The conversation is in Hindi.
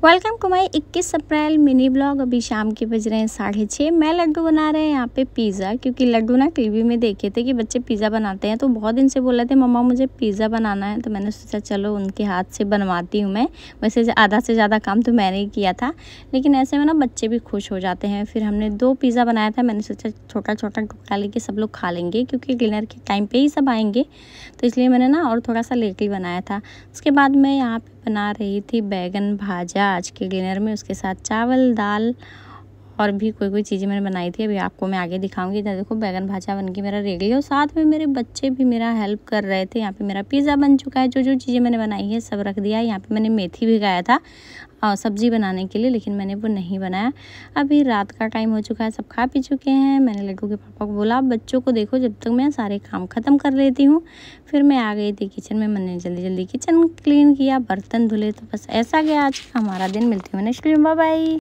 Welcome to my 21 April mini blog. अभी शाम के बज रहे हैं 6:30। मैं लड्डू बना रहे हैं यहाँ पे पिज़्ज़ा, क्योंकि लड्डू ना टीवी में देखे थे कि बच्चे पिज़्ज़ा बनाते हैं, तो बहुत दिन से बोल रहे थे मम्मा मुझे पिज़्ज़ा बनाना है। तो मैंने सोचा चलो उनके हाथ से बनवाती हूँ मैं। वैसे आधा से ज़्यादा काम तो मैंने ही किया था, लेकिन ऐसे में ना बच्चे भी खुश हो जाते हैं। फिर हमने 2 पिज़्ज़ा बनाया था। मैंने सोचा छोटा छोटा टुकड़ा लेके सब लोग खा लेंगे, क्योंकि डिनर के टाइम पर ही सब आएंगे, तो इसलिए मैंने ना और थोड़ा सा लेट ही बनाया था। उसके बाद मैं यहाँ पे बना रही थी बैगन भाजा आज के डिनर में। उसके साथ चावल, दाल और भी कोई चीज़ें मैंने बनाई थी, अभी आपको मैं आगे दिखाऊंगी। इधर देखो बैगन भाजा बन के मेरा रेडी है, और साथ में मेरे बच्चे भी मेरा हेल्प कर रहे थे। यहाँ पे मेरा पिज़्ज़ा बन चुका है। जो चीज़ें मैंने बनाई है सब रख दिया है। यहाँ पे मैंने मेथी भिगाया था सब्ज़ी बनाने के लिए, लेकिन मैंने वो नहीं बनाया। अभी रात का टाइम हो चुका है, सब खा पी चुके हैं। मैंने लड्डू के पापा को बोला बच्चों को देखो जब तक मैं सारे काम ख़त्म कर लेती हूँ। फिर मैं आ गई थी किचन में। मैंने जल्दी किचन क्लीन किया, बर्तन धुले। तो बस ऐसा गया आज का हमारा दिन। मिलती हूँ नेक्स्ट वीडियो में। Bye bye.